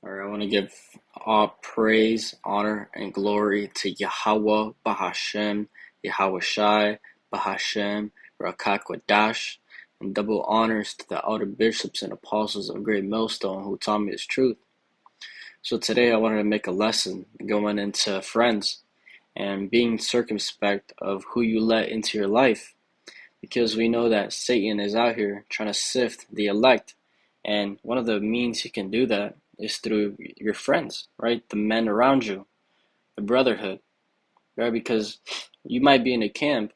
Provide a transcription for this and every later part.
All right, I want to give all praise, honor, and glory to Yahweh, Bahashem, Yahweh Shai, Bahashem, Rakakwadash, and double honors to the elder bishops and apostles of Great Millstone who taught me this truth. So today I wanted to make a lesson going into friends and being circumspect of who you let into your life, because we know that Satan is out here trying to sift the elect, and one of the means he can do that is through your friends, right? The men around you, the brotherhood, right? Because you might be in a camp,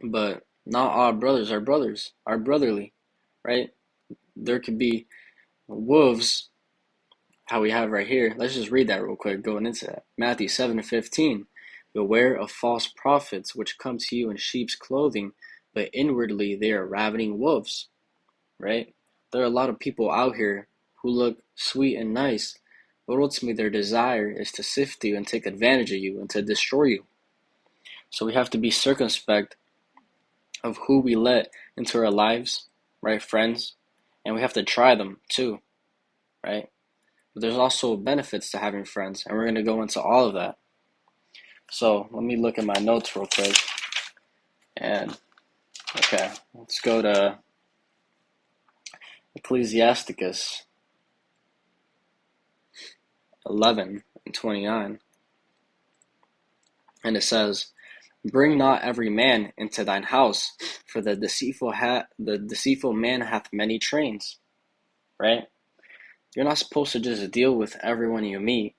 but not all brothers are brotherly, right? There could be wolves, how we have right here. Let's just read that real quick going into that. Matthew 7:15. Beware of false prophets, which come to you in sheep's clothing, but inwardly they are ravening wolves, right? There are a lot of people out here who look sweet and nice, but ultimately their desire is to sift you and take advantage of you and to destroy you. So we have to be circumspect of who we let into our lives, right? Friends, and we have to try them too, right? But there's also benefits to having friends, and we're going to go into all of that. So let me look at my notes real quick. And okay, let's go to Ecclesiasticus 11:29. And it says, "Bring not every man into thine house, for the deceitful man hath many trains." Right? You're not supposed to just deal with everyone you meet,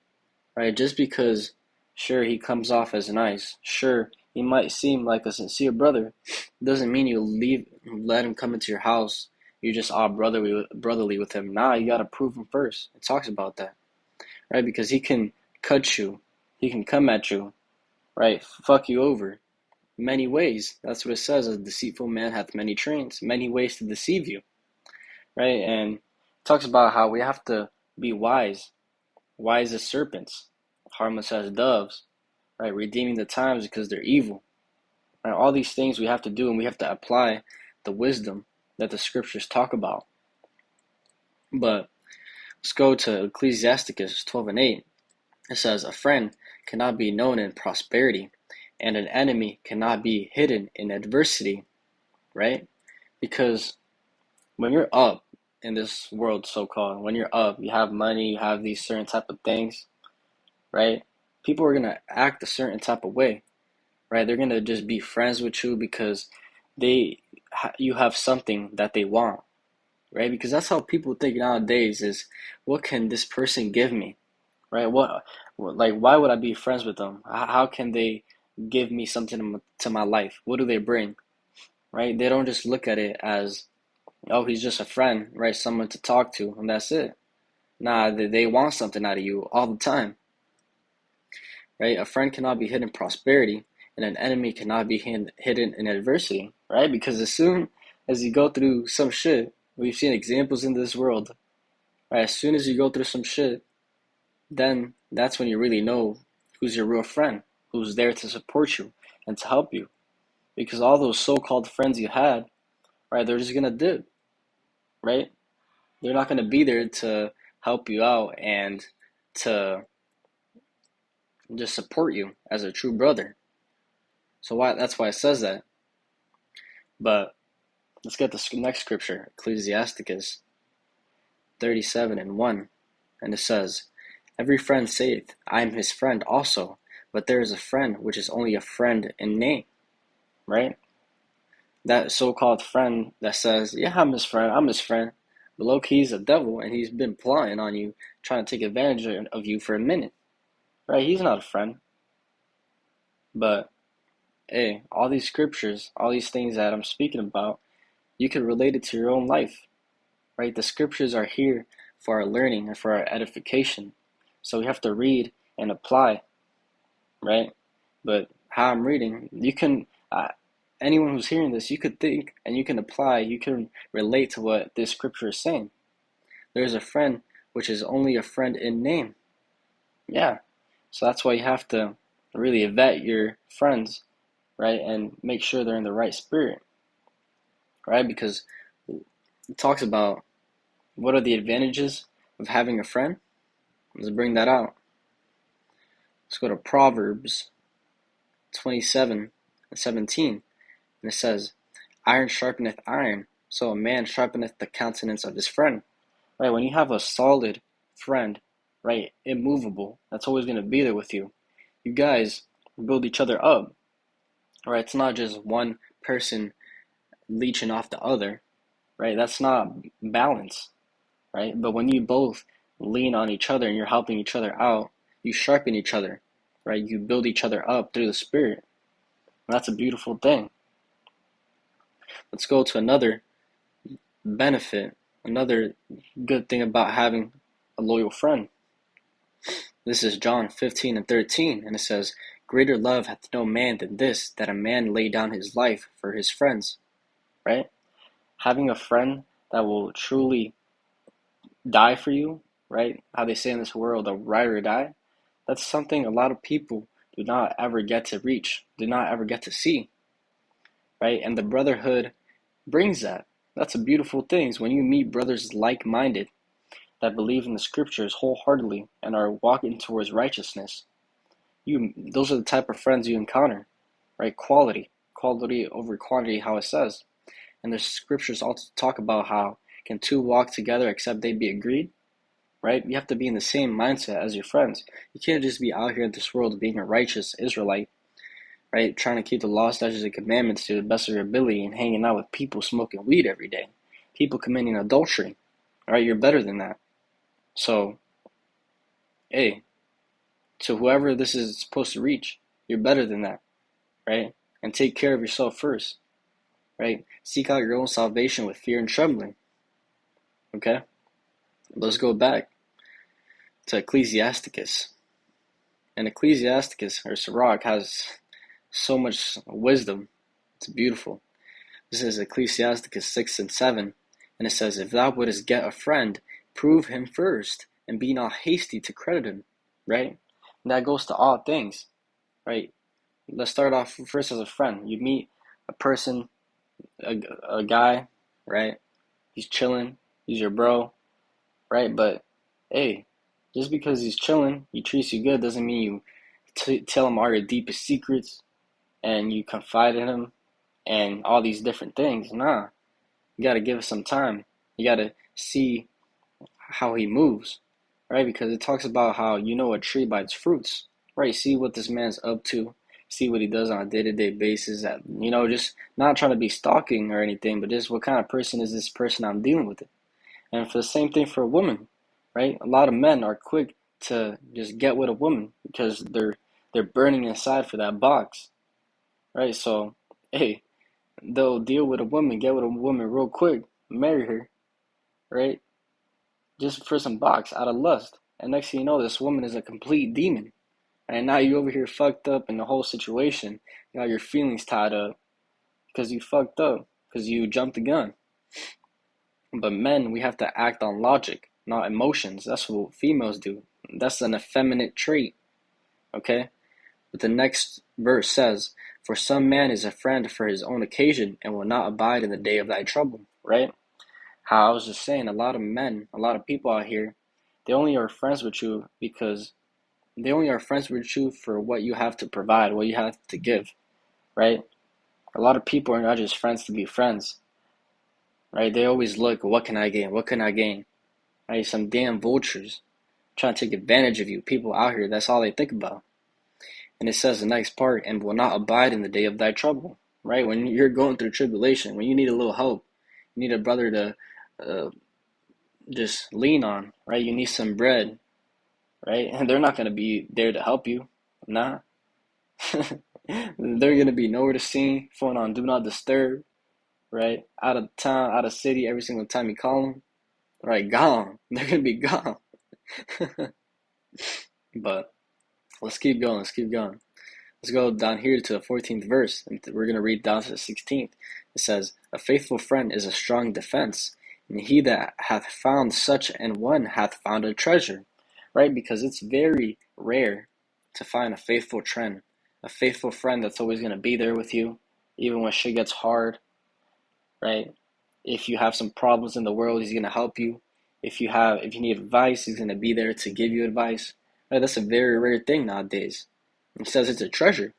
right? Just because, sure, he comes off as nice, sure, he might seem like a sincere brother, doesn't mean you let him come into your house. You're just all brotherly with him. Nah, you gotta prove him first. It talks about that, right? Because he can cut you, he can come at you, right? Fuck you over many ways. That's what it says. A deceitful man hath many trains, many ways to deceive you, right? And it talks about how we have to be wise as serpents, harmless as doves, right? Redeeming the times because they're evil. Right? All these things we have to do, and we have to apply the wisdom that the scriptures talk about. But let's go to Ecclesiasticus 12:8. It says, "A friend cannot be known in prosperity, and an enemy cannot be hidden in adversity," right? Because when you're up in this world, so-called, when you're up, you have money, you have these certain type of things, right? People are gonna act a certain type of way, right? They're gonna just be friends with you because they you have something that they want, right? Because that's how people think nowadays is, what can this person give me, right? Like, why would I be friends with them? How can they give me something to my life? What do they bring, right? They don't just look at it as, oh, he's just a friend, right? Someone to talk to, and that's it. Nah, they want something out of you all the time, right? A friend cannot be hidden in prosperity, and an enemy cannot be hidden in adversity, right? Because as soon as you go through some shit, we've seen examples in this world, right? As soon as you go through some shit, then that's when you really know who's your real friend, who's there to support you and to help you. Because all those so-called friends you had, right, they're just gonna dip, right? They're not gonna be there to help you out and to just support you as a true brother. So that's why it says that. But let's get the next scripture, Ecclesiasticus 37:1. And it says, "Every friend saith, I am his friend also, but there is a friend which is only a friend in name," right? That so-called friend that says, yeah, I'm his friend, but low-key he's a devil and he's been plotting on you, trying to take advantage of you for a minute, right? He's not a friend. But hey, all these scriptures, all these things that I'm speaking about, you can relate it to your own life, right? The scriptures are here for our learning and for our edification. So we have to read and apply, right? But how I'm reading, you can, anyone who's hearing this, you could think and you can apply, you can relate to what this scripture is saying. There's a friend which is only a friend in name. Yeah. So that's why you have to really vet your friends, right? And make sure they're in the right spirit, right? Because it talks about what are the advantages of having a friend? Let's bring that out. Let's go to Proverbs 27:17. And it says, iron sharpeneth iron, so a man sharpeneth the countenance of his friend. Right? When you have a solid friend, right, immovable, that's always going to be there with you. You guys build each other up. Right? It's not just one person leeching off the other. Right? That's not balance. Right? But when you both lean on each other and you're helping each other out, you sharpen each other. Right? You build each other up through the Spirit. And that's a beautiful thing. Let's go to another benefit, another good thing about having a loyal friend. This is John 15:13, and it says, greater love hath no man than this, that a man lay down his life for his friends. Right? Having a friend that will truly die for you, right? How they say in this world, a ride or die. That's something a lot of people do not ever get to reach, do not ever get to see, right? And the brotherhood brings that. That's a beautiful thing. Is when you meet brothers like-minded that believe in the scriptures wholeheartedly and are walking towards righteousness. Those are the type of friends you encounter, right? Quality over quantity, how it says. And the scriptures also talk about how can two walk together except they be agreed, right? You have to be in the same mindset as your friends. You can't just be out here in this world being a righteous Israelite, right? Trying to keep the law, statutes, and commandments to the best of your ability and hanging out with people smoking weed every day, people committing adultery, right? You're better than that. So, hey, to whoever this is supposed to reach, you're better than that, right? And take care of yourself first, right? Seek out your own salvation with fear and trembling, okay? Let's go back to Ecclesiasticus. And Ecclesiasticus, or Sirach, has so much wisdom. It's beautiful. This is Ecclesiasticus 6:7, and it says, if thou wouldest get a friend, prove him first, and be not hasty to credit him, right? And that goes to all things, right? Let's start off first as a friend. You meet a person, a guy, right? He's chilling, he's your bro, right? But hey, just because he's chilling, he treats you good, doesn't mean you tell him all your deepest secrets and you confide in him and all these different things. Nah, you got to give it some time. You got to see how he moves, right? Because it talks about how you know a tree by its fruits, right? See what this man's up to, see what he does on a day-to-day basis. Just not trying to be stalking or anything, but just what kind of person is this person I'm dealing with. And for the same thing for a woman, right? A lot of men are quick to just get with a woman because they're burning inside for that box, right? So, hey, they'll deal with a woman, get with a woman real quick, marry her, right? Just for some box out of lust. And next thing you know, this woman is a complete demon. And now you over here fucked up in the whole situation. You got your feelings tied up because you fucked up, because you jumped the gun. But men, we have to act on logic, not emotions. That's what females do. That's an effeminate trait, okay? But the next verse says, for some man is a friend for his own occasion and will not abide in the day of thy trouble, right? How I was just saying, a lot of men, a lot of people out here, they only are friends with you because they only are friends with you for what you have to provide, what you have to give, right? A lot of people are not just friends to be friends, right? They always look, what can I gain? What can I gain? Right? Some damn vultures trying to take advantage of you. People out here, that's all they think about. And it says the next part, and will not abide in the day of thy trouble, right? When you're going through tribulation, when you need a little help, you need a brother to just lean on, right? You need some bread, right? And they're not going to be there to help you. Nah. They're going to be nowhere to see, phone on do not disturb, right? Out of town, out of city, every single time you call them, right? Gone. They're going to be gone. But let's keep going. Let's keep going. Let's go down here to the 14th verse, and we're going to read down to the 16th. It says, a faithful friend is a strong defense, and he that hath found such an one hath found a treasure, right? Because it's very rare to find a faithful friend that's always going to be there with you, even when shit gets hard, right? If you have some problems in the world, he's going to help you. if you need advice, he's gonna be there to give you advice. Right? That's a very rare thing nowadays. He says it's a treasure.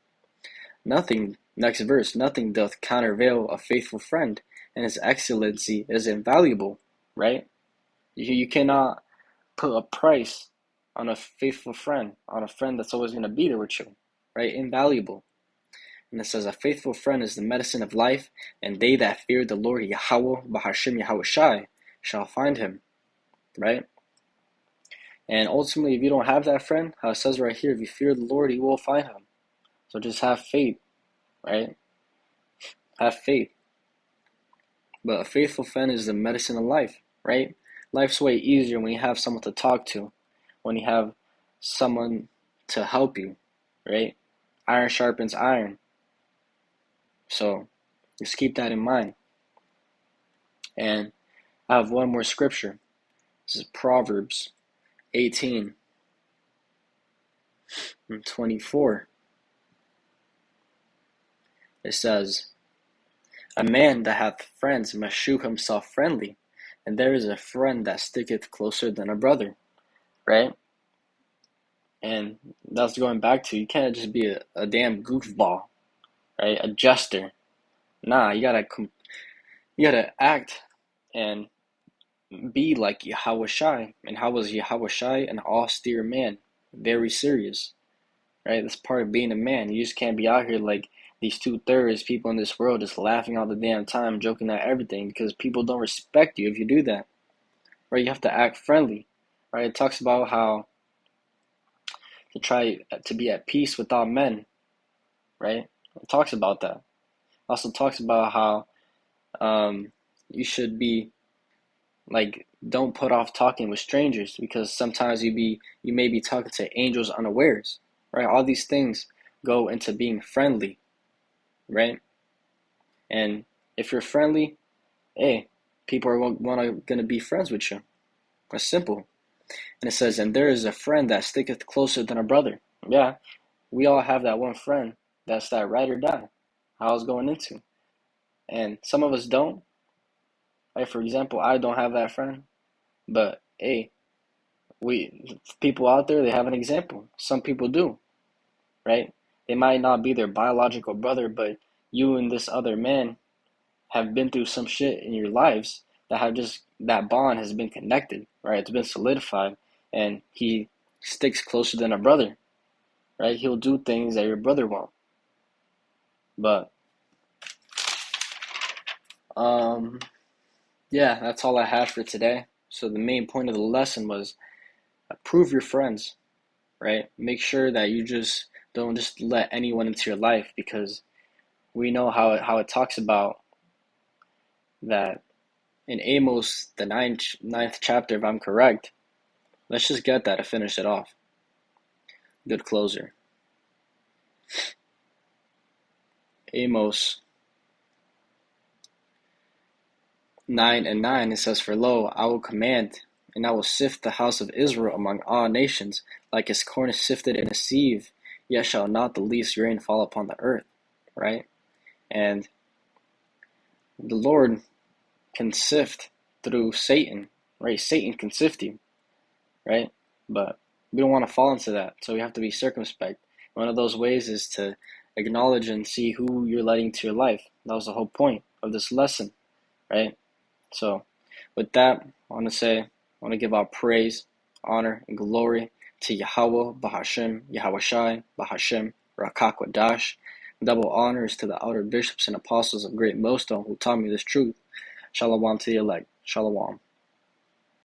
Nothing, next verse, nothing doth countervail a faithful friend, and his excellency is invaluable, right? You cannot put a price on a faithful friend, on a friend that's always going to be there with you, right? Invaluable. And it says, a faithful friend is the medicine of life, and they that fear the Lord Yahweh, Bahashim Yahweh Shai, shall find him, right? And ultimately, if you don't have that friend, how it says right here, if you fear the Lord, you will find him. So just have faith, right? Have faith. But a faithful friend is the medicine of life, right? Life's way easier when you have someone to talk to, when you have someone to help you, right? Iron sharpens iron. So just keep that in mind. And I have one more scripture. This is Proverbs 18 and 24. It says, a man that hath friends must shew himself friendly, and there is a friend that sticketh closer than a brother, right? And that's going back to, you can't just be a damn goofball, right? A jester. Nah, you gotta act and be like Yahweh Shai. And how was Yahweh Shai? An austere man, very serious, right? That's part of being a man. You just can't be out here like these 2/3 people in this world just laughing all the damn time, joking at everything, because people don't respect you if you do that, right? You have to act friendly, right? It talks about how to try to be at peace with all men, right? It talks about that. It also talks about how you should be like, don't put off talking with strangers, because sometimes you may be talking to angels unawares, right? All these things go into being friendly, right? And if you're friendly, hey, people are gonna be friends with you. It's simple. And it says, and there is a friend that sticketh closer than a brother. Yeah, we all have that one friend that's that ride or die. I was going into, and some of us don't. Like, for example, I don't have that friend, but hey, people out there, they have an example. Some people do, right? They might not be their biological brother, but you and this other man have been through some shit in your lives that have just, that bond has been connected, right? It's been solidified, and he sticks closer than a brother, right? He'll do things that your brother won't. But yeah, that's all I have for today. So the main point of the lesson was prove your friends, right? Make sure that you just don't just let anyone into your life, because we know how it talks about that in Amos, the ninth chapter, if I'm correct. Let's just get that to finish it off. Good closer. Amos 9:9, it says, for lo, I will command, and I will sift the house of Israel among all nations, like as corn is sifted in a sieve, yet shall not the least rain fall upon the earth, right? And the Lord can sift through Satan, right? Satan can sift you, right? But we don't want to fall into that, so we have to be circumspect. One of those ways is to acknowledge and see who you're letting into your life. That was the whole point of this lesson, right? So with that, I want to give our praise, honor, and glory to Yahweh, Bahashim, Yahweh Shai, Bahashim, Rakakwadash. Double honors to the outer bishops and apostles of Great Millstone who taught me this truth. Shalom to the elect. Shalom.